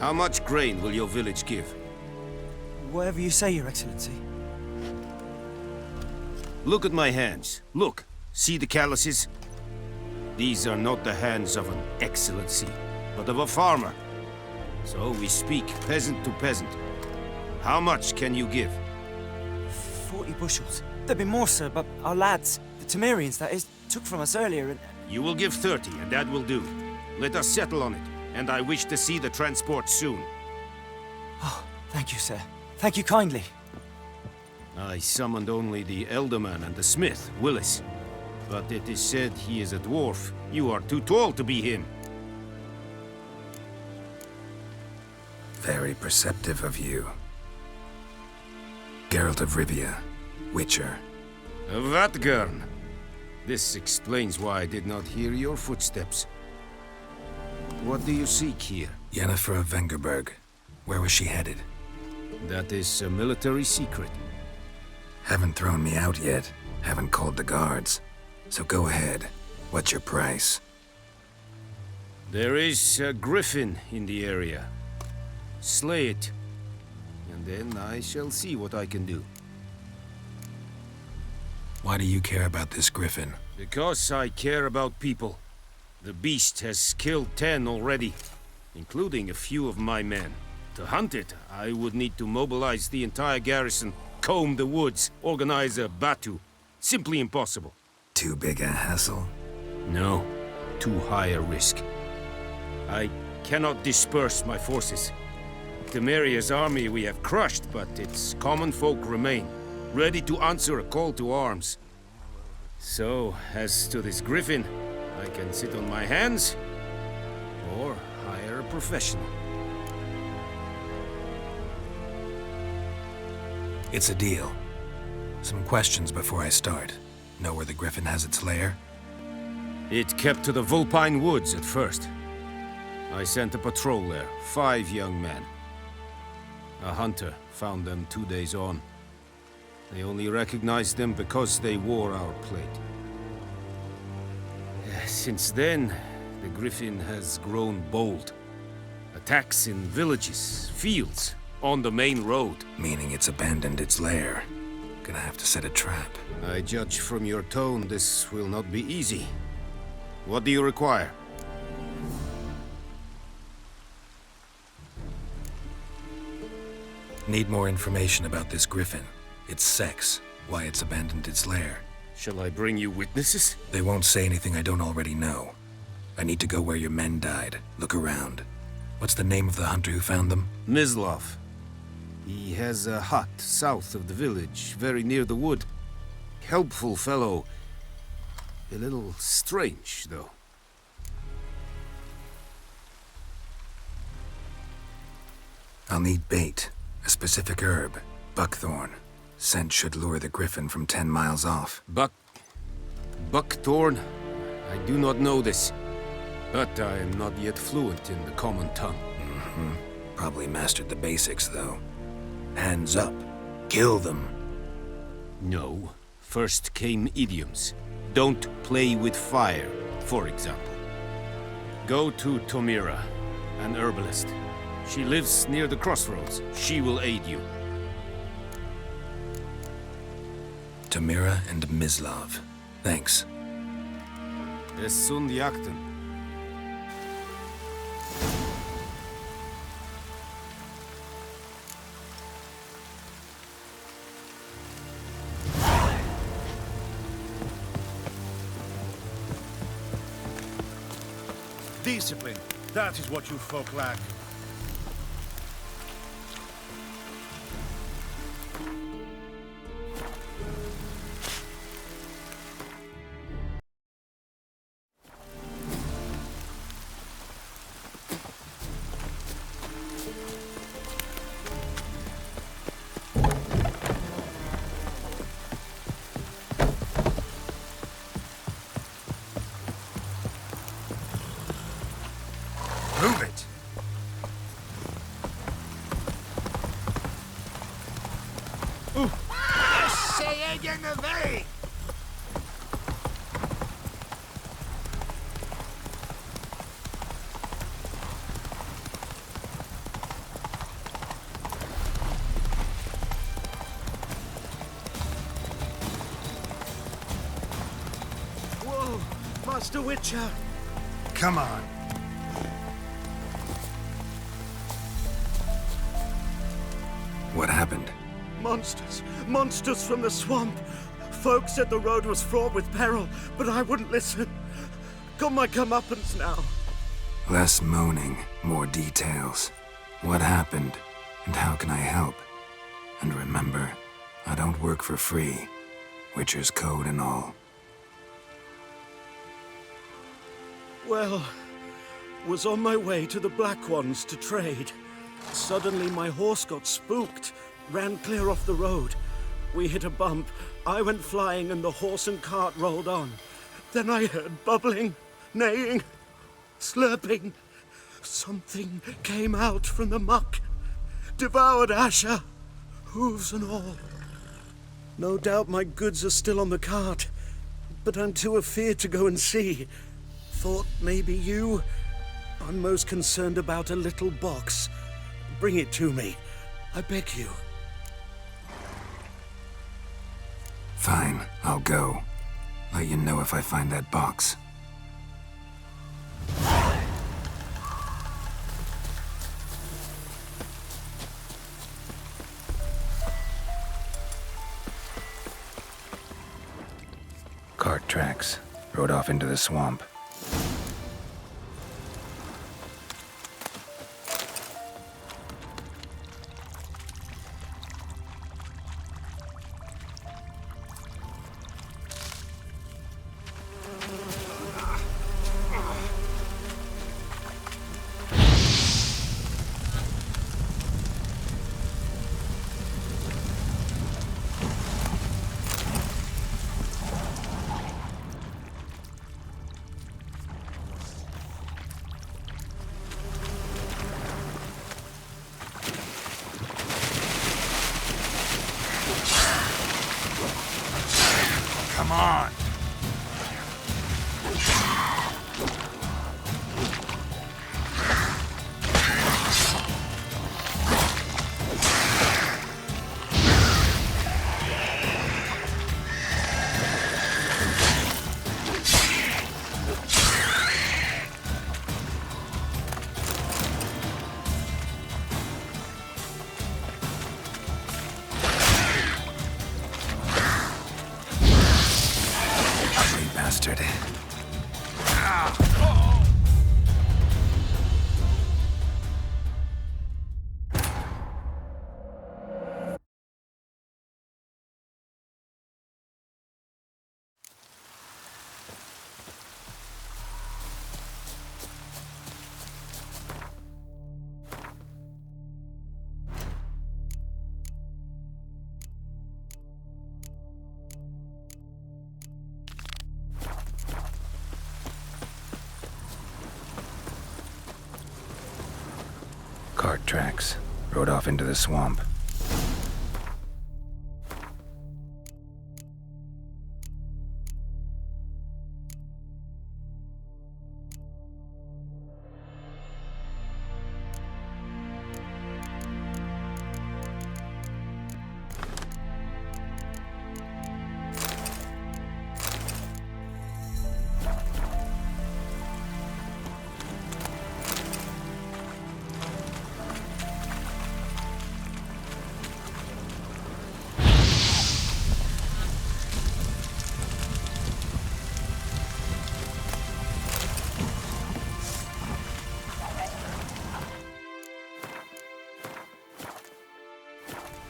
How much grain will your village give? Whatever you say, Your Excellency. Look at my hands. Look. See the calluses? These are not the hands of an excellency, but of a farmer. So we speak peasant to peasant. How much can you give? 40 bushels. There'd be more, sir, but our lads, the Temerians, that is, took from us earlier and... You will give 30, and that will do. Let us settle on it, and I wish to see the transport soon. Oh, thank you, sir. Thank you kindly. I summoned only the Elderman and the smith, Willis. But it is said he is a dwarf. You are too tall to be him. Very perceptive of you. Geralt of Rivia, Witcher. Vatgern. This explains why I did not hear your footsteps. What do you seek here? Yennefer of Vengerberg. Where was she headed? That is a military secret. Haven't thrown me out yet. Haven't called the guards. So go ahead. What's your price? There is a griffin in the area. Slay it. And then I shall see what I can do. Why do you care about this griffin? Because I care about people. The beast has killed 10 already, including a few of my men. To hunt it, I would need to mobilize the entire garrison, comb the woods, organize a batu. Simply impossible. Too big a hassle? No, too high a risk. I cannot disperse my forces. Temeria's army we have crushed, but its common folk remain, ready to answer a call to arms. So, as to this griffin, I can sit on my hands, or hire a professional. It's a deal. Some questions before I start. Know where the griffin has its lair? It kept to the Vulpine Woods at first. I sent a patrol there, 5 young men. A hunter found them 2 days on. They only recognized them because they wore our plate. Since then, the griffin has grown bold. Attacks in villages, fields, on the main road. Meaning it's abandoned its lair. Gonna have to set a trap. I judge from your tone this will not be easy. What do you require? Need more information about this griffin. Its sex, why it's abandoned its lair. Shall I bring you witnesses? They won't say anything I don't already know. I need to go where your men died. Look around. What's the name of the hunter who found them? Mislav. He has a hut south of the village, very near the wood. Helpful fellow. A little strange, though. I'll need bait. A specific herb. Buckthorn. Scent should lure the griffin from 10 miles off. Buckthorn? I do not know this. But I am not yet fluent in the common tongue. Probably mastered the basics, though. Hands up. Kill them. No. First came idioms. Don't play with fire, for example. Go to Tomira, an herbalist. She lives near the crossroads. She will aid you. Tamira and Mislav. Thanks. Es sunt jakten. Discipline. That is what you folk lack. Move it! Master Witcher! Come on. What happened? Monsters! Monsters from the swamp! Folk said the road was fraught with peril, but I wouldn't listen. Got my comeuppance now. Less moaning, more details. What happened, and how can I help? And remember, I don't work for free. Witcher's code and all. Well, was on my way to the Black Ones to trade. Suddenly my horse got spooked, ran clear off the road. We hit a bump, I went flying and the horse and cart rolled on. Then I heard bubbling, neighing, slurping. Something came out from the muck, devoured Asher, hooves and all. No doubt my goods are still on the cart, but I'm too afeard to go and see. Thought maybe you. I'm most concerned about a little box. Bring it to me, I beg you. Fine, I'll go. Let you know if I find that box. Cart tracks. Rode off into the swamp. Come on! Bastard. Cart tracks. Rode off into the swamp.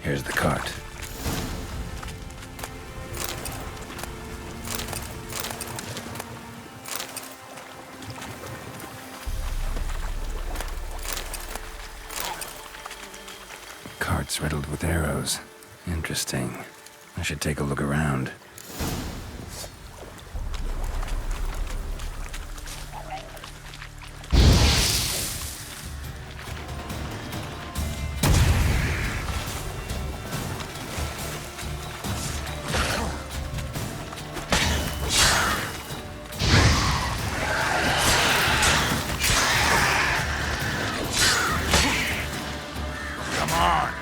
Here's the cart. Cart's riddled with arrows. Interesting. I should take a look around. Come on!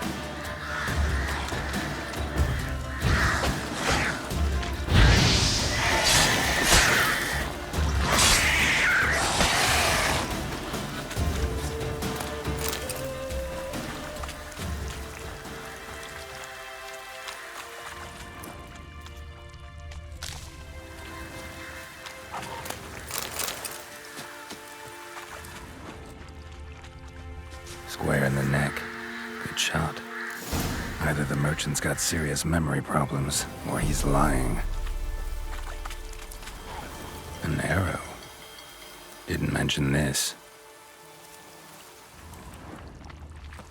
Square in the neck. Good shot. Either the merchant's got serious memory problems, or he's lying. An arrow. Didn't mention this.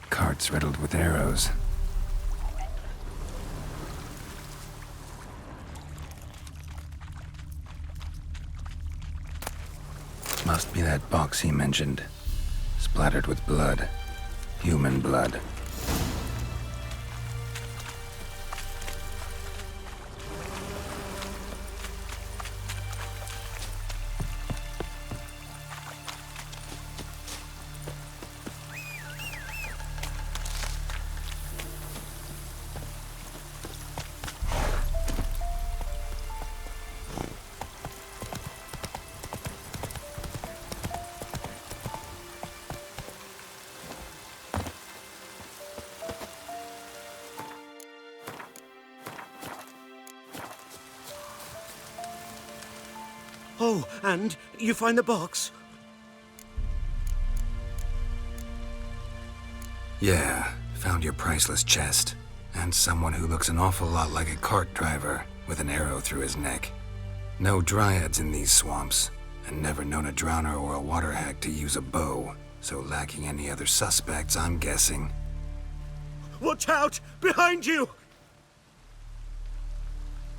Carts riddled with arrows. Must be that box he mentioned. Splattered with blood. Human blood. Oh, and you find the box? Yeah, found your priceless chest. And someone who looks an awful lot like a cart driver, with an arrow through his neck. No dryads in these swamps, and never known a drowner or a water hag to use a bow, so lacking any other suspects, I'm guessing. Watch out! Behind you!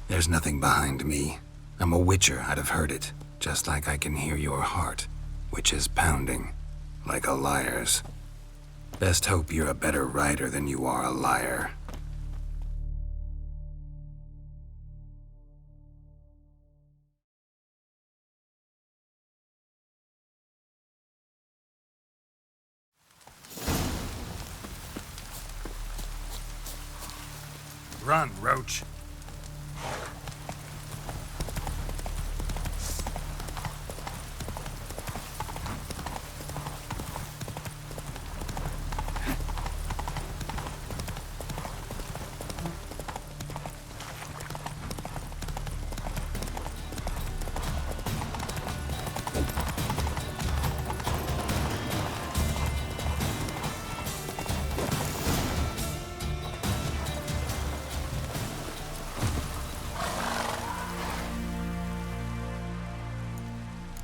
There's nothing behind me. I'm a witcher, I'd have heard it, just like I can hear your heart, which is pounding, like a liar's. Best hope you're a better rider than you are a liar. Run, Roach.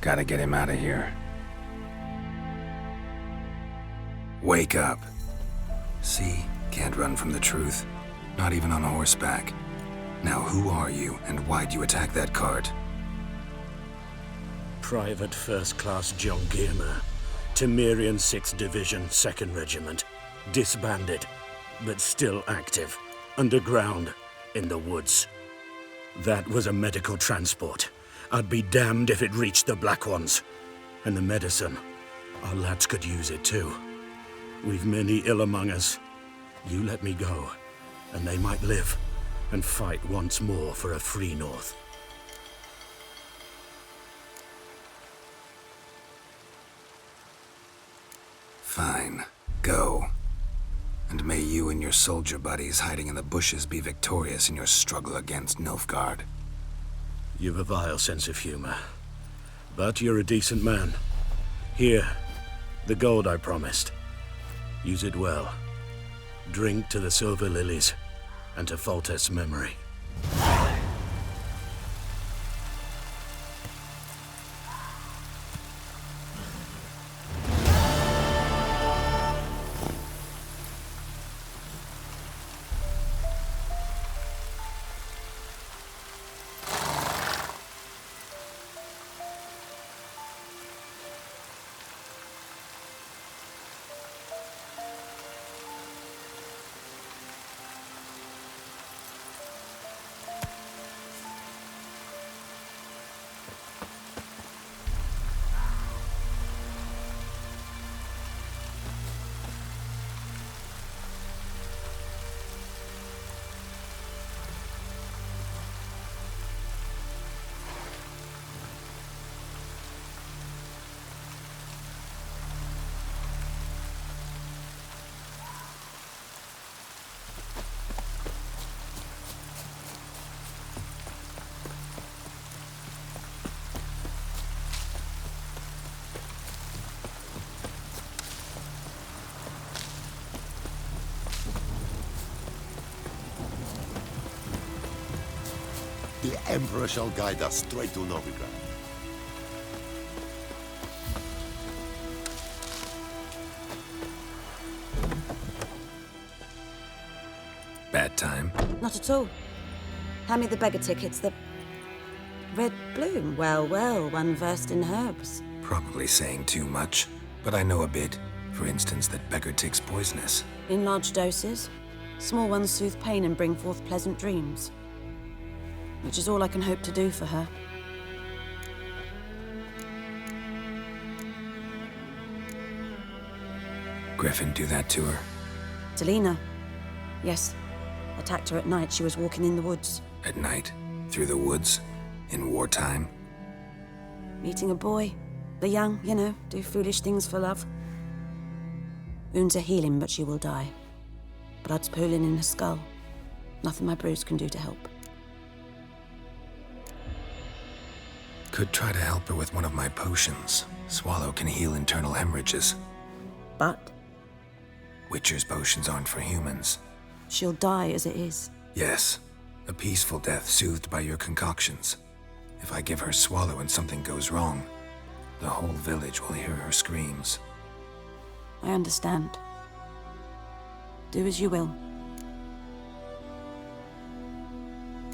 Gotta get him out of here. Wake up. See? Can't run from the truth. Not even on horseback. Now who are you, and why'd you attack that cart? Private First Class John Giermer, Temerian 6th Division, 2nd Regiment. Disbanded, but still active. Underground, in the woods. That was a medical transport. I'd be damned if it reached the Black Ones. And the medicine. Our lads could use it too. We've many ill among us. You let me go, and they might live, and fight once more for a free North. Fine. Go. And may you and your soldier buddies hiding in the bushes be victorious in your struggle against Nilfgaard. You've a vile sense of humor. But you're a decent man. Here, the gold I promised. Use it well. Drink to the silver lilies, and to Foltest's memory. Emperor shall guide us straight to Novigrad. Bad time? Not at all. Hand me the beggar tickets, the... Red bloom. Well, well, one versed in herbs. Probably saying too much, but I know a bit. For instance, that beggar tick's poisonous. In large doses. Small ones soothe pain and bring forth pleasant dreams. Which is all I can hope to do for her. Griffin do that to her? Delina. Yes. Attacked her at night. She was walking in the woods. At night? Through the woods? In wartime? Meeting a boy. The young, you know, do foolish things for love. Wounds are healing, but she will die. Blood's pooling in her skull. Nothing my brews can do to help. Could try to help her with one of my potions. Swallow can heal internal hemorrhages. But Witcher's potions aren't for humans. she'll die as it is. Yes. A peaceful death soothed by your concoctions. If I give her Swallow and something goes wrong, the whole village will hear her screams. I understand. Do as you will.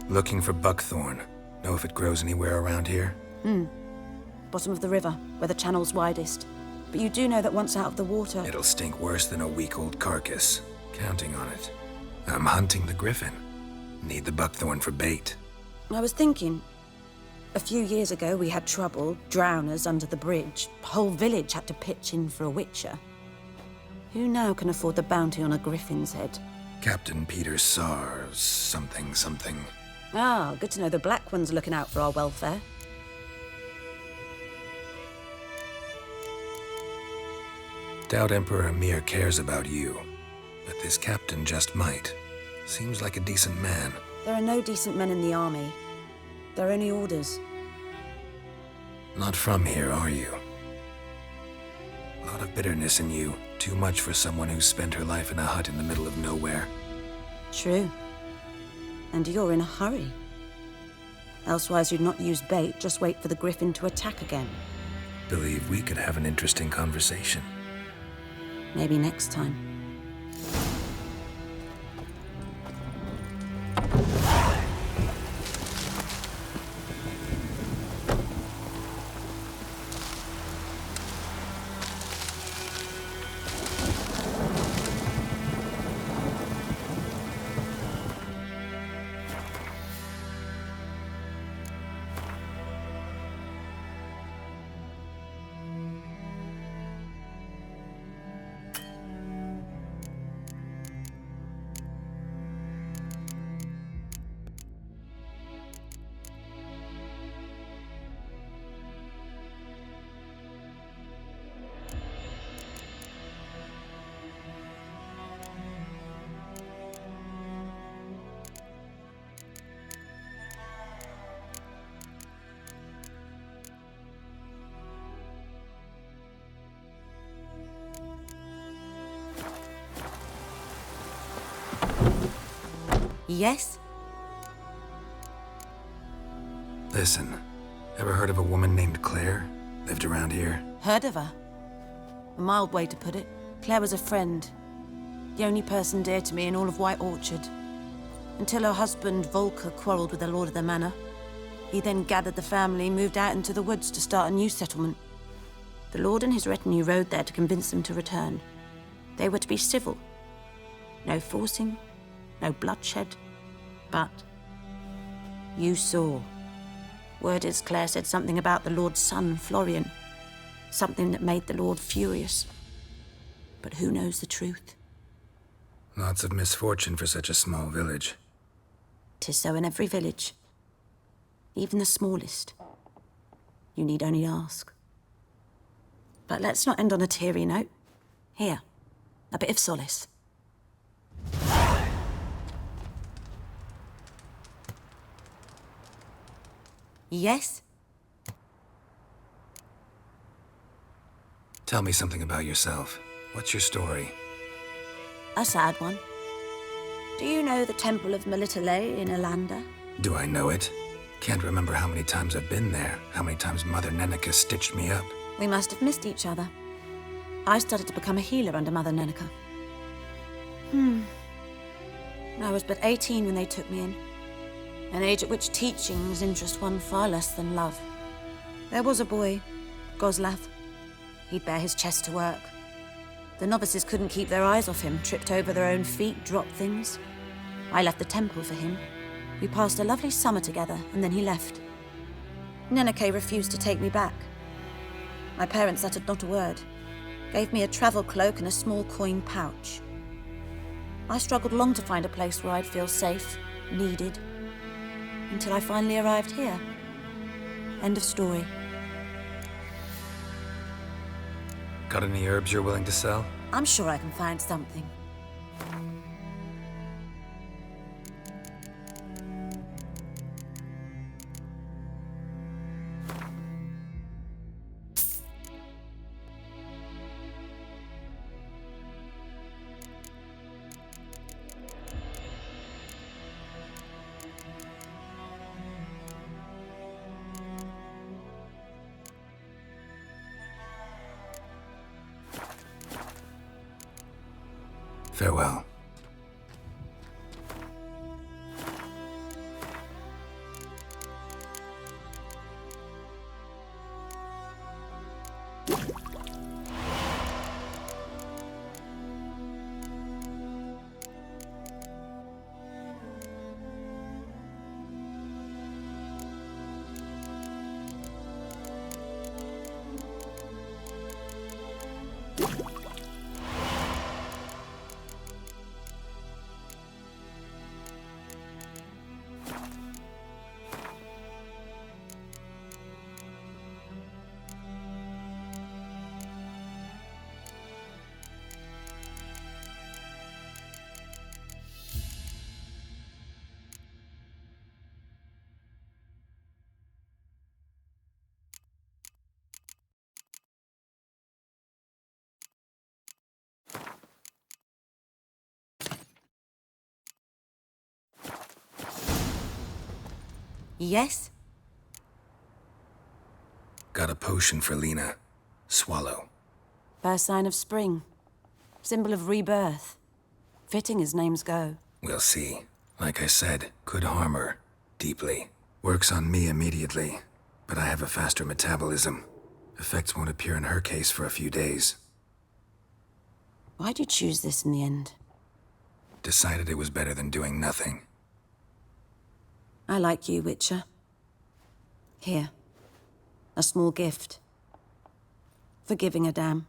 Looking for buckthorn. Know if it grows anywhere around here? Bottom of the river, where the channel's widest. But you do know that once out of the water... It'll stink worse than a week-old carcass. Counting on it. I'm hunting the griffin. Need the buckthorn for bait. I was thinking... A few years ago, we had trouble, drowners under the bridge. Whole village had to pitch in for a witcher. Who now can afford the bounty on a griffin's head? Captain Peter Sars, something. Ah, good to know the Black One's looking out for our welfare. Doubt Emperor Emir cares about you. But this captain just might. Seems like a decent man. There are no decent men in the army. They're only orders. Not from here, are you? A lot of bitterness in you. Too much for someone who spent her life in a hut in the middle of nowhere. True. And you're in a hurry. Elsewise you'd not use bait, just wait for the griffin to attack again. Believe we could have an interesting conversation. Maybe next time. Yes? Listen, ever heard of a woman named Claire? Lived around here? Heard of her? A mild way to put it. Claire was a friend. The only person dear to me in all of White Orchard. Until her husband, Volker, quarreled with the lord of the manor. He then gathered the family, moved out into the woods to start a new settlement. The lord and his retinue rode there to convince them to return. They were to be civil. No forcing, no bloodshed. But you saw. Word is Claire said something about the lord's son, Florian. Something that made the lord furious. But who knows the truth? Lots of misfortune for such a small village. 'Tis so in every village. Even the smallest. You need only ask. But let's not end on a teary note. Here, a bit of solace. Yes? Tell me something about yourself. What's your story? A sad one. Do you know the Temple of Melitele in Alanda? Do I know it? Can't remember how many times I've been there, how many times Mother Neneka stitched me up. We must have missed each other. I started to become a healer under Mother Neneka. I was but 18 when they took me in. An age at which teachings interest one far less than love. There was a boy, Goslav. He'd bare his chest to work. The novices couldn't keep their eyes off him, tripped over their own feet, dropped things. I left the temple for him. We passed a lovely summer together, and then he left. Neneke refused to take me back. My parents uttered not a word, gave me a travel cloak and a small coin pouch. I struggled long to find a place where I'd feel safe, needed, until I finally arrived here. End of story. Got any herbs you're willing to sell? I'm sure I can find something. Farewell. Yes? Got a potion for Lena. Swallow. First sign of spring. Symbol of rebirth. Fitting as names go. We'll see. Like I said, could harm her. Deeply. Works on me immediately. But I have a faster metabolism. Effects won't appear in her case for a few days. Why'd you choose this in the end? Decided it was better than doing nothing. I like you, Witcher. Here. A small gift. For giving a damn.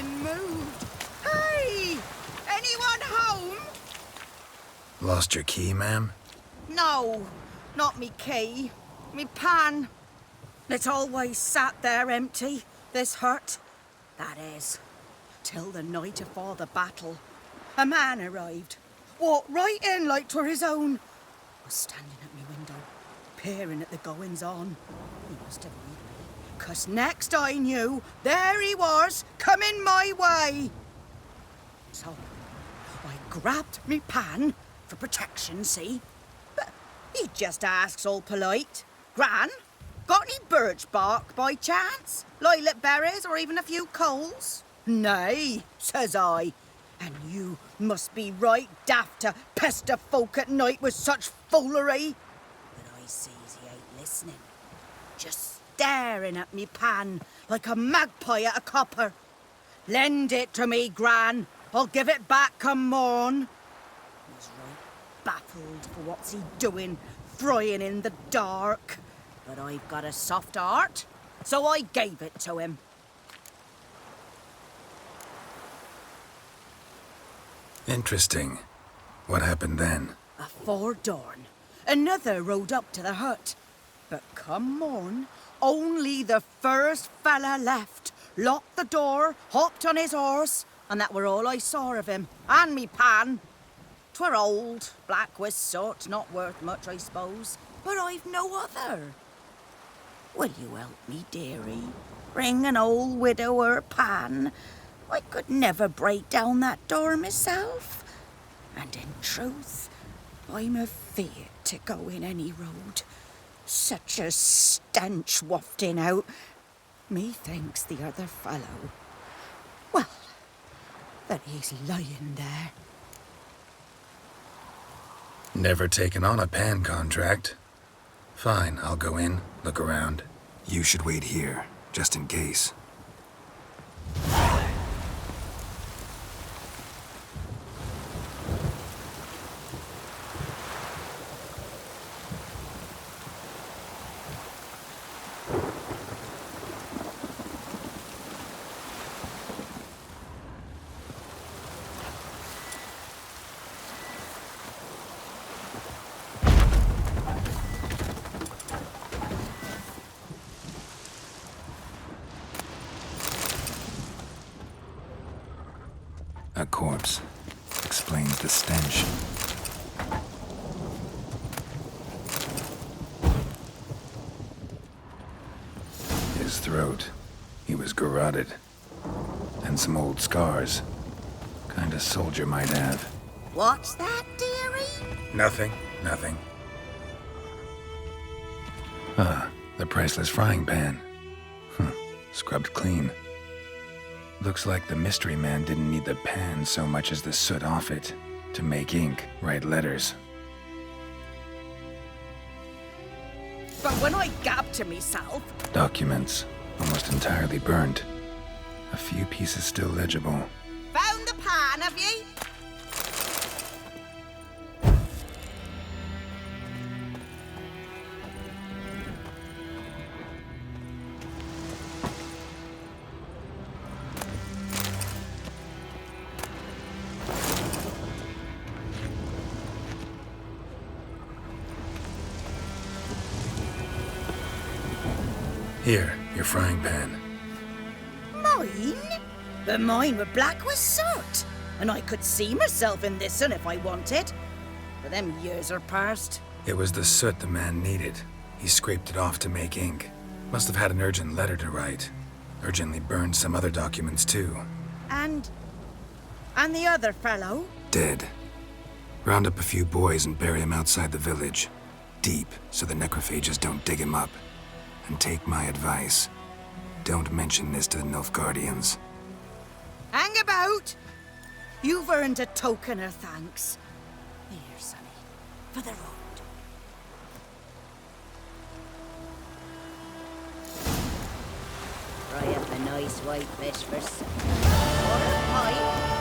been moved. Hey! Anyone home? Lost your key, ma'am? No, not me key. Me pan. It's always sat there empty, this hut. That is, till the night afore the battle. A man arrived, walked right in like 'twere his own. Was standing at me window, peering at the goings-on. He must have read me, 'cause next I knew, there he was, coming my way. So, I grabbed me pan, for protection, see? But he just asks all polite, Gran, got any birch bark by chance? Lilac berries or even a few coals? Nay, says I. And you must be right daft to pester folk at night with such foolery. But I sees he ain't listening. Just staring at me pan like a magpie at a copper. Lend it to me, Gran. I'll give it back come morn. He's right baffled for what's he doing, frying in the dark. But I've got a soft heart, so I gave it to him. Interesting. What happened then? Afore dawn, another rode up to the hut. But come morn, only the first fella left, locked the door, hopped on his horse, and that were all I saw of him, and me pan. 'Twere old, black with soot, not worth much, I suppose, but I've no other. Will you help me, dearie? Bring an old widower pan. I could never break down that door myself. And in truth, I'm afeard to go in any road. Such a stench wafting out. Methinks the other fellow, well, that he's lying there. Never taken on a pan contract. Fine, I'll go in, look around. You should wait here, just in case. A corpse explains the stench. His throat, he was garroted. And some old scars. Kind of soldier might have. What's that, dearie? Nothing. Ah, the priceless frying pan. Scrubbed clean. Looks like the mystery man didn't need the pan so much as the soot off it to make ink, write letters. But when I gab to myself, Documents, almost entirely burnt. A few pieces still legible. found the pan, have ye? Here, your frying pan. Mine? But mine were black with soot, and I could see myself in this one if I wanted. But them years are past. It was the soot the man needed. He scraped it off to make ink. Must have had an urgent letter to write. Urgently burned some other documents too. And the other fellow? Dead. Round up a few boys and bury him outside the village. Deep, so the necrophages don't dig him up. And take my advice. Don't mention this to the Nilfgaardians. Hang about! You've earned a token of thanks. Here, sonny, for the road. Fry up a nice white fish for supper. Or a pie.